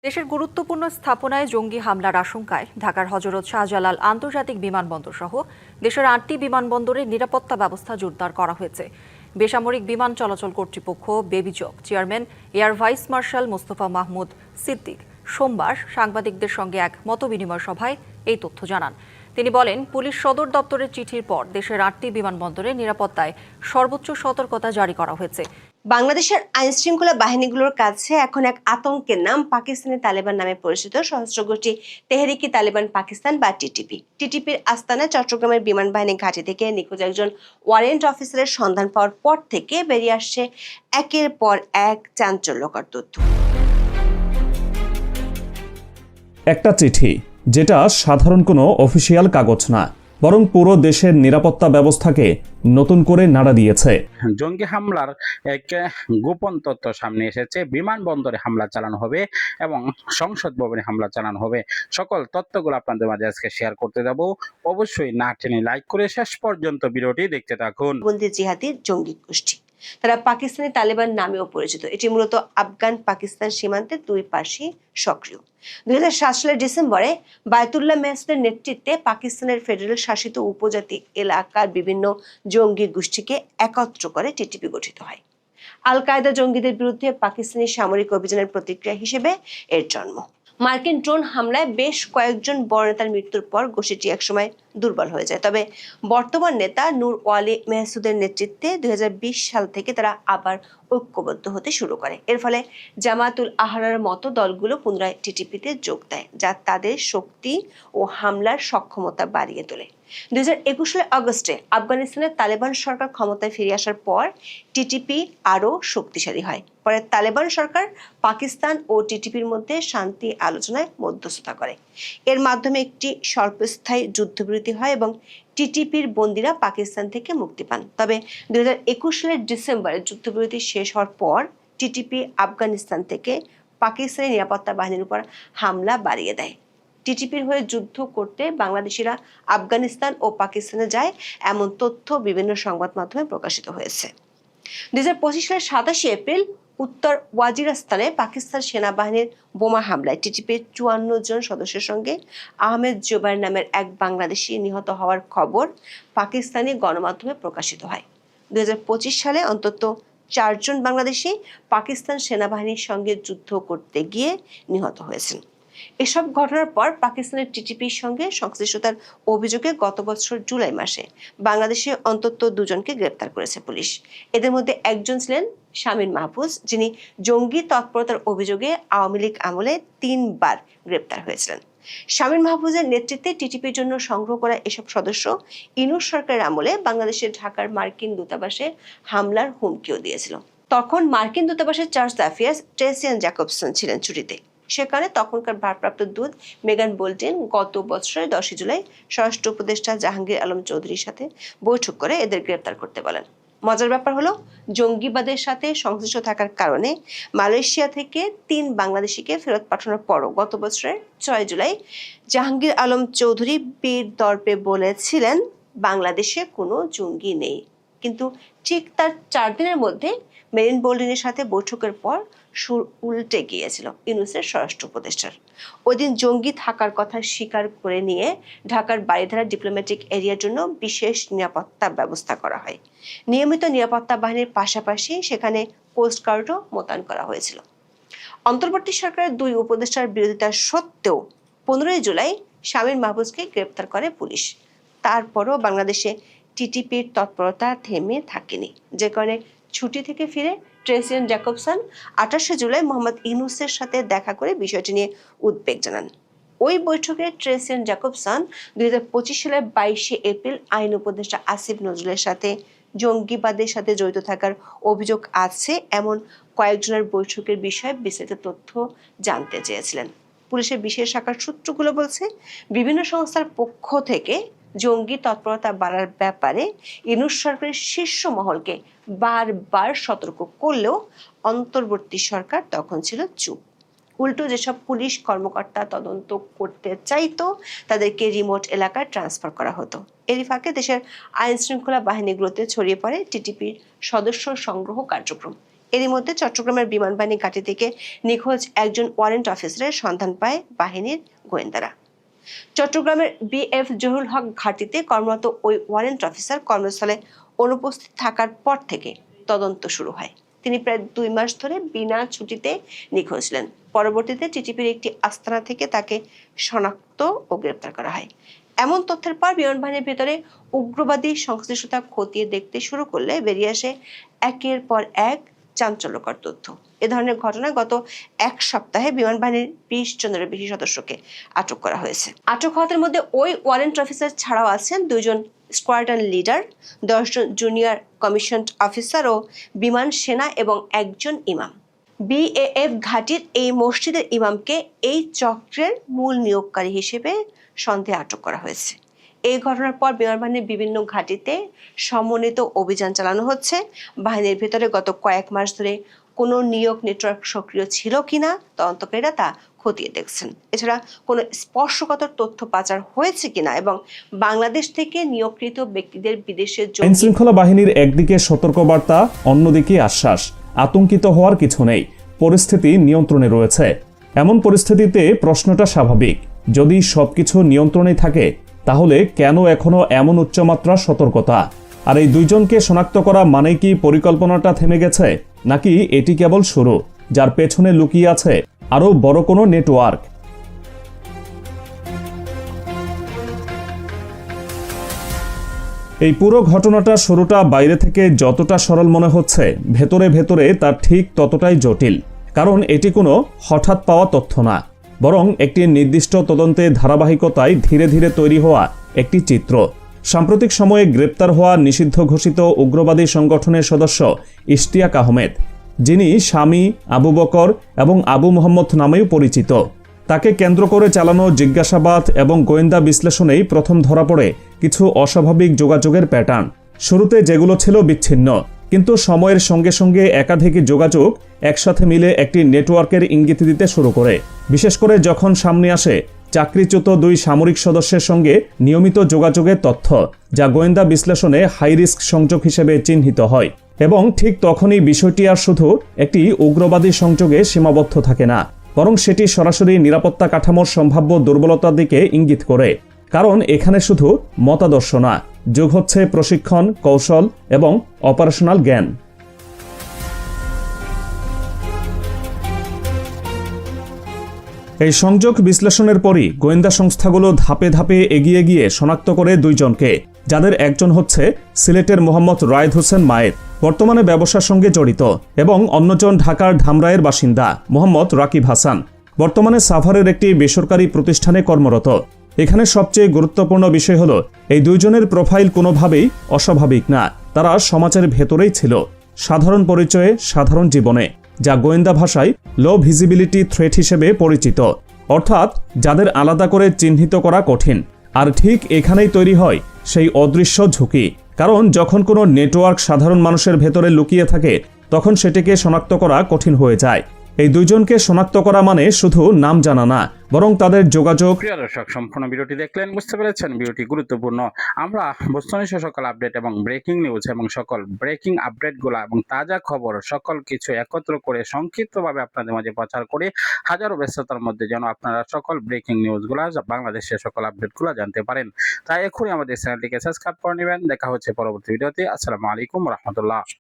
দেশের গুরুত্বপূর্ণ স্থাপনায় জঙ্গি হামলার আশঙ্কায় ঢাকার হযরত শাহজালাল আন্তর্জাতিক বিমানবন্দর সহ দেশের ৮টি বিমানবন্দরের নিরাপত্তা ব্যবস্থা জোরদার করা হয়েছে। বেসামরিক বিমান চলাচল কর্তৃপক্ষ বেবিজক chairman air vice marshal Mostafa Mahmud Siddique সোমবার সাংবাদিকদের সঙ্গে এক মতবিনিময় সভায় এই তথ্য জানান। তিনি বলেন, পুলিশ সদর দপ্তরের চিঠির পর দেশের ৮টি বিমানবন্দরের নিরাপত্তায় সর্বোচ্চ সতর্কতা জারি করা হয়েছে। বাংলাদেশের আইন শৃঙ্খলা বাহিনীগুলোর কাছে এখন এক আতঙ্কের নাম পাকিস্তানি তালেবান নামে পরিচিত সশস্ত্র গোষ্ঠী তেহরিকি তালেবান পাকিস্তান বা টিটিপির আস্তানা চট্টগ্রামের বিমান বাহিনী ঘাঁটি থেকে নিখোঁজ একজন ওয়ারেন্ট অফিসারের সন্ধান পাওয়ার পর থেকে বেরিয়ে আসছে একের পর এক চাঞ্চল্যকর তথ্য। একটা চিঠি, যেটা সাধারণ কোনো অফিসিয়াল কাগজ না, বরং পুরো দেশের নিরাপত্তা ব্যবস্থাকে নতুন করে নাড়া দিয়েছে। জঙ্গি হামলার এক গোপন তথ্য সামনে এসেছে। বিমানবন্দরে হামলা চালানো হবে এবং সংসদ ভবনে হামলা চালানো হবে। সকল তথ্যগুলো আপনাদের মাঝে আজকে শেয়ার করতে যাব। অবশ্যই না টেনে লাইক করে শেষ পর্যন্ত ভিডিওটি দেখতে থাকুন। বন্দী জিহাদি জঙ্গি গোষ্ঠী, তারা পাকিস্তানি তালেবান নামেও পরিচিত। এটি মূলত আফগান পাকিস্তান সীমান্তের দুই পাশে সক্রিয়। 2007 সালের ডিসেম্বরে বায়তুল্লাহ মেহসুদের নেতৃত্বে পাকিস্তানের ফেডারেল শাসিত উপজাতি এলাকার বিভিন্ন জঙ্গি গোষ্ঠীকে একত্র করে টিটিপি গঠিত হয়। আল কায়দা জঙ্গিদের বিরুদ্ধে পাকিস্তানি সামরিক অভিযানের প্রতিক্রিয়া হিসেবে এর জন্ম। মার্কিন ড্রোন হামলায় বেশ কয়েকজন বড় নেতার মৃত্যুর পর গোষ্ঠীটি একসময় দুর্বল হয়ে যায়। তবে বর্তমান নেতা নূর ওয়ালি মেহসুদের নেতৃত্বে 2020 সাল থেকে তারা আবার ঐক্যবদ্ধ হতে শুরু করে। এর ফলে জামাতুল আহরার মতো দলগুলো পুনরায় টিটিপিতে যোগ দেয়, যা তাদের শক্তি ও হামলার সক্ষমতা বাড়িয়ে তোলে। 2021 সালের আগস্টে আফগানিস্তানের তালেবান সরকার ক্ষমতায় ফিরে আসার পর টিটিপি আরও শক্তিশালী হয়। পরে তালেবান সরকার পাকিস্তান ও টিটিপির মধ্যে শান্তি আলোচনায় মধ্যস্থতা করে। এর মাধ্যমে একটি স্বল্পস্থায়ী যুদ্ধবিরতি হয় এবং টিটিপির বন্দীরা পাকিস্তান থেকে মুক্তি পান। তবে 2021 সালের ডিসেম্বরে যুদ্ধবিরতি শেষ হওয়ার পর টিটিপি আফগানিস্তান থেকে পাকিস্তানি নিরাপত্তা বাহিনীর উপর হামলা বাড়িয়ে দেয়। টিটিপির হয়ে যুদ্ধ করতে বাংলাদেশিরা আফগানিস্তান ও পাকিস্তানে যায়, এমন তথ্য বিভিন্ন সংবাদ মাধ্যমে প্রকাশিত হয়েছে। 2025 সালের 27 এপ্রিল উত্তর ওয়াজিরিস্তানে পাকিস্তান সেনাবাহিনীর বোমা হামলায় টিটিপির 54 জন সদস্যের সঙ্গে আহমেদ জুবাইর নামের এক বাংলাদেশি নিহত হওয়ার খবর পাকিস্তানি গণমাধ্যমে প্রকাশিত হয়। 2025 সালে অন্তত 4 জন বাংলাদেশি পাকিস্তান সেনাবাহিনীর সঙ্গে যুদ্ধ করতে গিয়ে নিহত হয়েছেন। এসব ঘটনার পর পাকিস্তানের টিটিপির সঙ্গে সংশ্লিষ্টতার অভিযোগে গত বছর জুলাই মাসে বাংলাদেশে অন্তত 2 জনকে গ্রেপ্তার করেছে পুলিশ। এদের মধ্যে একজন ছিলেন শামীম মাহফুজ, যিনি জঙ্গি তৎপরতার অভিযোগে আওয়ামী লীগ আমলে 3 বার গ্রেপ্তার হয়েছিলেন। শামীম মাহফুজের নেতৃত্বে টিটিপির জন্য সংগ্রহ করা এসব সদস্য ইনুস সরকারের আমলে বাংলাদেশের ঢাকার মার্কিন দূতাবাসে হামলার হুমকিও দিয়েছিল। তখন মার্কিন দূতাবাসের চার্জ অ্যাফেয়ার্স ট্রেসিয়ান জ্যাকবসন ছিলেন ছুটিতে। সেখানে তখনকার ভারপ্রাপ্ত দূত মেগান বোল্টেন গত বছরের 10 জুলাই স্বরাষ্ট্র উপদেষ্টা জাহাঙ্গীর আলম চৌধুরীর সাথে বৈঠক করে এদের গ্রেপ্তার করতে বলেন। মজার ব্যাপার হলো, জঙ্গিবাদের সাথে সংশ্লিষ্ট থাকার কারণে মালয়েশিয়া থেকে 3 বাংলাদেশিকে ফেরত পাঠানোর পরও গত বছরের 6 জুলাই জাহাঙ্গীর আলম চৌধুরী বীর দর্পে বলেছিলেন বাংলাদেশে কোনো জঙ্গি নেই। কিন্তু ঠিক তার 4 দিনের মধ্যে মেরিন বোল্ডেনের সাথে বৈঠকের পর সুর উল্টে গিয়েছিল ইউনূসের স্বরাষ্ট্র উপদেষ্টার। ওই দিন জঙ্গি থাকার কথা স্বীকার করে নিয়ে ঢাকার বারিধারা ডিপ্লোম্যাটিক এরিয়ার জন্য বিশেষ নিরাপত্তা ব্যবস্থা করা হয়। নিয়মিত নিরাপত্তা বাহিনীর পাশাপাশি সেখানে কোস্টগার্ডও মোতায়েন করা হয়েছিল। অন্তর্বর্তী সরকারের 2 উপদেষ্টার বিরোধিতা সত্ত্বেও 15 জুলাই শামীম মাহফুজকে গ্রেপ্তার করে পুলিশ। তারপরও বাংলাদেশে টিটিপির তৎপরতা থেমে থাকেনি, যে কারণে ছুটি থেকে ফিরে ট্রেসিয়ান জ্যাকবসন 28 জুলাই মোহাম্মদ ইউনূসের সাথে দেখা করে বিষয়টি নিয়ে উদ্বেগ জানান। ওই বৈঠকে ট্রেসিয়ান জ্যাকবসন 2025 সালের 22 এপ্রিল আইন উপদেষ্টা আসিফ নজরুলের সাথে জঙ্গিবাদের সাথে জড়িত থাকার অভিযোগ আছে এমন কয়েকজনের বৈঠকের বিষয়ে বিস্তারিত তথ্য জানতে চেয়েছিলেন। পুলিশের বিশেষ শাখার সূত্রগুলো বলছে, বিভিন্ন সংস্থার পক্ষ থেকে জঙ্গি তৎপরতা বাড়ার ব্যাপারে ইউনূস সরকারের শীর্ষ মহলকে বারবার সতর্ক করলেও অন্তর্বর্তী সরকার তখন ছিল চুপ। উল্টো যেসব পুলিশ কর্মকর্তা তদন্ত করতে চাইতো তাদেরকে রিমোট এলাকায় ট্রান্সফার করা হতো। এরই ফাঁকে দেশের আইন শৃঙ্খলা বাহিনীগুলোতে ছড়িয়ে পড়ে টিটিপির সদস্য সংগ্রহ কার্যক্রম। এরই মধ্যে চট্টগ্রামের বিমান বাহিনী ঘাঁটি থেকে নিখোঁজ একজন ওয়ারেন্ট অফিসারের সন্ধান পায় বাহিনীর গোয়েন্দারা। চট্টগ্রামের বিএফ জহুরুল হক ঘাঁটিতে কর্মরত ওই ওয়ারেন্ট অফিসার কর্মস্থলে অনুপস্থিত থাকার পর থেকে তদন্ত শুরু হয়। তিনি প্রায় 2 মাস ধরে বিনা ছুটিতে নিখোঁজ ছিলেন। পরবর্তীতে টিটিপির একটি আস্তানা থেকে তাকে শনাক্ত ও গ্রেপ্তার করা হয়। এমন তথ্যের পর বিমান বাহিনীর ভেতরে উগ্রবাদী সংশ্লিষ্টতা খতিয়ে দেখতে শুরু করলে বেরিয়ে আসে একের পর এক চাঞ্চল্যকর তথ্য। এ ধরনের ঘটনায় গত 1 সপ্তাহে বিমান বাহিনীর 20 জনের বেশি সদস্যকে আটক করা হয়েছে। আটক হওয়াদের মধ্যে ওই ওয়ারেন্ট অফিসার ছাড়াও আছেন 2 জন স্কোয়াড্রন লিডার, 10 জন জুনিয়র কমিশনড অফিসার ও বিমান সেনা এবং 1 জন ইমাম। বিএএফ ঘাঁটির এই মসজিদের ইমামকে এই চক্রের মূল নিয়োগকারী হিসেবে সন্দেহে আটক করা হয়েছে। এই ঘটনার পর বিমান বাহিনীর বিভিন্ন ঘাঁটিতে সমন্বিত অভিযান চালানো হচ্ছে। বাহিনীর ভেতরে গত কয়েক মাস ধরে কোনো নিয়োগ নেটওয়ার্ক সক্রিয় ছিল কিনা তদন্তকারীরা তা খতিয়ে দেখছেন। এছাড়া কোনো স্পর্শকাতর তথ্য পাচার হয়েছে কিনা এবং বাংলাদেশ থেকে নিয়োগকৃত ব্যক্তিদের বিদেশে আইন শৃঙ্খলা বাহিনীর একদিকে সতর্কবার্তা, অন্যদিকে আশ্বাস। আতঙ্কিত হওয়ার কিছু নেই, পরিস্থিতি নিয়ন্ত্রণে রয়েছে। এমন পরিস্থিতিতে প্রশ্নটা স্বাভাবিক, যদি সবকিছু নিয়ন্ত্রণে থাকে তাহলে কেন এখনো এমন উচ্চমাত্রা সতর্কতা? আর এই 2 জনকে শনাক্ত করা মানে কি পরিকল্পনাটা থেমে গেছে, নাকি এটি কেবল শুরু, যার পেছনে লুকিয়ে আছে আরো বড় কোনো নেটওয়ার্ক? এই পুরো ঘটনাটা শুরুটা বাইরে থেকে যতটা সরল মনে হচ্ছে, ভেতরে ভেতরে তার ঠিক ততটাই জটিল। কারণ এটি কোনো হঠাৎ পাওয়া তথ্য না, বরং একটি নির্দিষ্ট তদন্তে ধারাবাহিকতায় ধীরে ধীরে তৈরি হওয়া একটি চিত্র। সাম্প্রতিক সময়ে গ্রেপ্তার হওয়া নিষিদ্ধ ঘোষিত উগ্রবাদী সংগঠনের সদস্য ইশতিয়াক আহমেদ, যিনি স্বামী আবু বকর এবং আবু মোহাম্মদ নামেও পরিচিত, তাকে কেন্দ্র করে চালানো জিজ্ঞাসাবাদ এবং গোয়েন্দা বিশ্লেষণেই প্রথম ধরা পড়ে কিছু অস্বাভাবিক যোগাযোগের প্যাটার্ন। শুরুতে যেগুলো ছিল বিচ্ছিন্ন, কিন্তু সময়ের সঙ্গে সঙ্গে একাধিক যোগাযোগ একসাথে মিলে একটি নেটওয়ার্কের ইঙ্গিত দিতে শুরু করে। বিশেষ করে যখন সামনে আসে চাকরিচ্যুত 2 সামরিক সদস্যের সঙ্গে নিয়মিত যোগাযোগের তথ্য, যা গোয়েন্দা বিশ্লেষণে হাই রিস্ক সংযোগ হিসেবে চিহ্নিত হয়। এবং ঠিক তখনই বিষয়টি আর শুধু একটি উগ্রবাদী সংযোগে সীমাবদ্ধ থাকে না, বরং সেটি সরাসরি নিরাপত্তা কাঠামোর সম্ভাব্য দুর্বলতার দিকে ইঙ্গিত করে। কারণ এখানে শুধু মতাদর্শ না, যোগ হচ্ছে প্রশিক্ষণ, কৌশল এবং অপারেশনাল জ্ঞান। এই সংযোগ বিশ্লেষণের পরই গোয়েন্দা সংস্থাগুলো ধাপে ধাপে এগিয়ে গিয়ে শনাক্ত করে 2 জনকে, যাদের একজন হচ্ছে সিলেটের মোহাম্মদ রায়েদ হোসেন মায়েদ, বর্তমানে ব্যবসার সঙ্গে জড়িত, এবং অন্যজন ঢাকার ধামরাইয়ের বাসিন্দা মোহাম্মদ রাকিব হাসান, বর্তমানে সাভারের একটি বেসরকারি প্রতিষ্ঠানে কর্মরত। এখানে সবচেয়ে গুরুত্বপূর্ণ বিষয় হলো এই 2 জনের প্রোফাইল কোনোভাবেই অস্বাভাবিক না। তারা সমাজের ভেতরেই ছিল, সাধারণ পরিচয়ে, সাধারণ জীবনে, যা গোয়েন্দা ভাষায় লো ভিজিবিলিটি থ্রেট হিসেবে পরিচিত, অর্থাৎ যাদের আলাদা করে চিহ্নিত করা কঠিন। আর ঠিক এখানেই তৈরি হয় সেই অদৃশ্য ঝুঁকি। কারণ যখন কোনো নেটওয়ার্ক সাধারণ মানুষের ভেতরে লুকিয়ে থাকে, তখন সেটিকে শনাক্ত করা কঠিন হয়ে যায়। এই 2 জনকে শনাক্ত করা মানে শুধু নাম জানা না, বরং তাদের যোগাযোগ। প্রিয় দর্শক, সম্পূর্ণ ভিডিওটি দেখলেন, বুঝতে পেরেছেন ভিডিওটি গুরুত্বপূর্ণ। আমরা বস্তুনিষ্ঠ সকল আপডেট এবং ব্রেকিং নিউজ এবং সকল ব্রেকিং আপডেটগুলো এবং তাজা খবর সকল কিছু একত্র করে সংক্ষিপ্তভাবে আপনাদের মাঝে প্রচার করে হাজারো ব্যস্ততার মধ্যে যেন আপনারা সকল ব্রেকিং নিউজগুলো, বাংলাদেশের সকল আপডেটগুলো জানতে পারেন। তাই এখনই আমাদের চ্যানেলটিকে সাবস্ক্রাইব করে নেবেন। দেখা হচ্ছে পরবর্তী ভিডিওতে। আসসালামু আলাইকুম রহমতুল্লাহ।